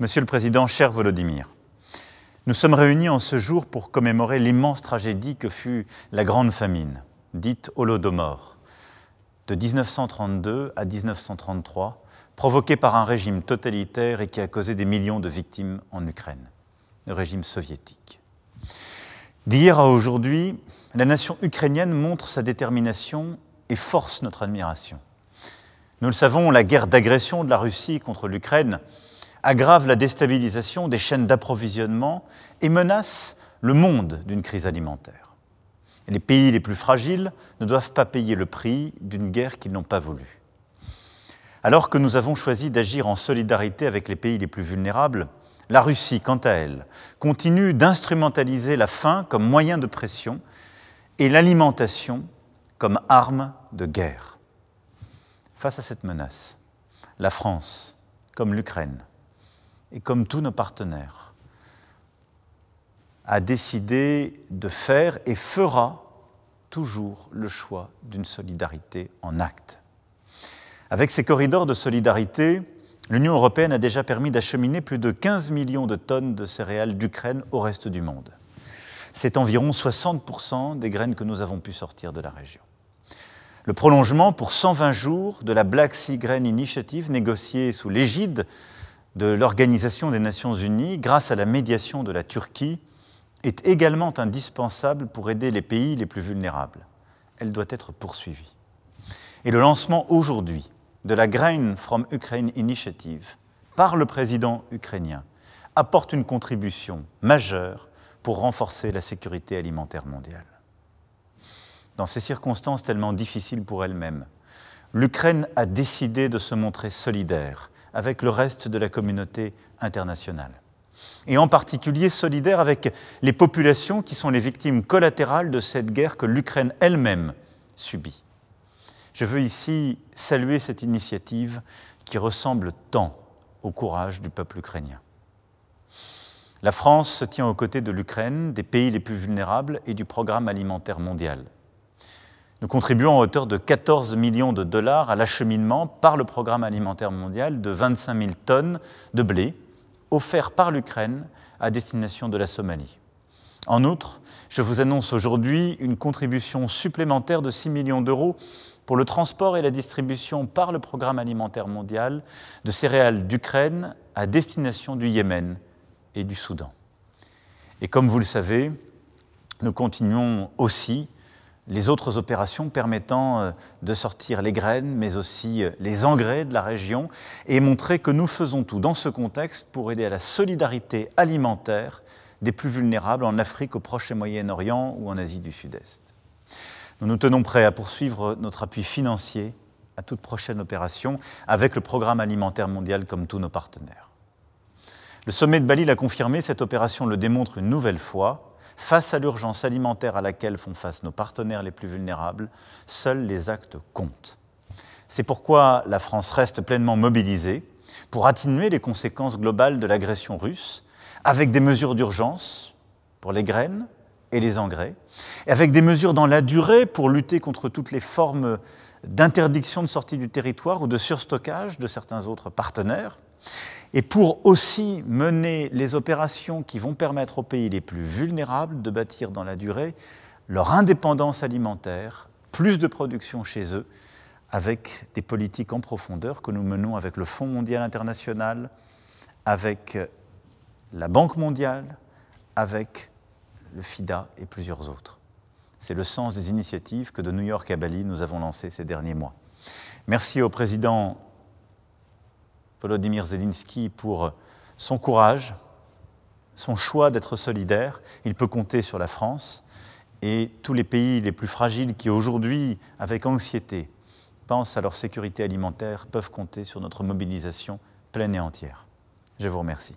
Monsieur le Président, cher Volodymyr, nous sommes réunis en ce jour pour commémorer l'immense tragédie que fut la Grande Famine, dite Holodomor, de 1932 à 1933, provoquée par un régime totalitaire et qui a causé des millions de victimes en Ukraine, le régime soviétique. D'hier à aujourd'hui, la nation ukrainienne montre sa détermination et force notre admiration. Nous le savons, la guerre d'agression de la Russie contre l'Ukraine aggrave la déstabilisation des chaînes d'approvisionnement et menace le monde d'une crise alimentaire. Les pays les plus fragiles ne doivent pas payer le prix d'une guerre qu'ils n'ont pas voulu. Alors que nous avons choisi d'agir en solidarité avec les pays les plus vulnérables, la Russie, quant à elle, continue d'instrumentaliser la faim comme moyen de pression et l'alimentation comme arme de guerre. Face à cette menace, la France, comme l'Ukraine, et comme tous nos partenaires, a décidé de faire et fera toujours le choix d'une solidarité en actes. Avec ces corridors de solidarité, l'Union européenne a déjà permis d'acheminer plus de 15 millions de tonnes de céréales d'Ukraine au reste du monde. C'est environ 60% des graines que nous avons pu sortir de la région. Le prolongement pour 120 jours de la Black Sea Grain Initiative, négociée sous l'égide de l'Organisation des Nations Unies, grâce à la médiation de la Turquie, est également indispensable pour aider les pays les plus vulnérables. Elle doit être poursuivie. Et le lancement aujourd'hui de la Grain from Ukraine Initiative par le président ukrainien apporte une contribution majeure pour renforcer la sécurité alimentaire mondiale. Dans ces circonstances tellement difficiles pour elle-même, l'Ukraine a décidé de se montrer solidaire avec le reste de la communauté internationale. Et en particulier solidaire avec les populations qui sont les victimes collatérales de cette guerre que l'Ukraine elle-même subit. Je veux ici saluer cette initiative qui ressemble tant au courage du peuple ukrainien. La France se tient aux côtés de l'Ukraine, des pays les plus vulnérables et du programme alimentaire mondial. Nous contribuons à hauteur de 14 millions de dollars à l'acheminement par le programme alimentaire mondial de 25 000 tonnes de blé offerts par l'Ukraine à destination de la Somalie. En outre, je vous annonce aujourd'hui une contribution supplémentaire de 6 millions d'euros pour le transport et la distribution par le programme alimentaire mondial de céréales d'Ukraine à destination du Yémen et du Soudan. Et comme vous le savez, nous continuons aussi les autres opérations permettant de sortir les graines, mais aussi les engrais de la région, et montrer que nous faisons tout dans ce contexte pour aider à la solidarité alimentaire des plus vulnérables en Afrique, au Proche et Moyen-Orient ou en Asie du Sud-Est. Nous nous tenons prêts à poursuivre notre appui financier à toute prochaine opération avec le Programme alimentaire mondial comme tous nos partenaires. Le sommet de Bali l'a confirmé, cette opération le démontre une nouvelle fois. Face à l'urgence alimentaire à laquelle font face nos partenaires les plus vulnérables, seuls les actes comptent. C'est pourquoi la France reste pleinement mobilisée pour atténuer les conséquences globales de l'agression russe, avec des mesures d'urgence pour les graines et les engrais, et avec des mesures dans la durée pour lutter contre toutes les formes d'interdiction de sortie du territoire ou de surstockage de certains autres partenaires, et pour aussi mener les opérations qui vont permettre aux pays les plus vulnérables de bâtir dans la durée leur indépendance alimentaire, plus de production chez eux, avec des politiques en profondeur que nous menons avec le Fonds mondial international, avec la Banque mondiale, avec le FIDA et plusieurs autres. C'est le sens des initiatives que de New York à Bali, nous avons lancées ces derniers mois. Merci au président Volodymyr Zelensky pour son courage, son choix d'être solidaire. Il peut compter sur la France et tous les pays les plus fragiles qui aujourd'hui, avec anxiété, pensent à leur sécurité alimentaire, peuvent compter sur notre mobilisation pleine et entière. Je vous remercie.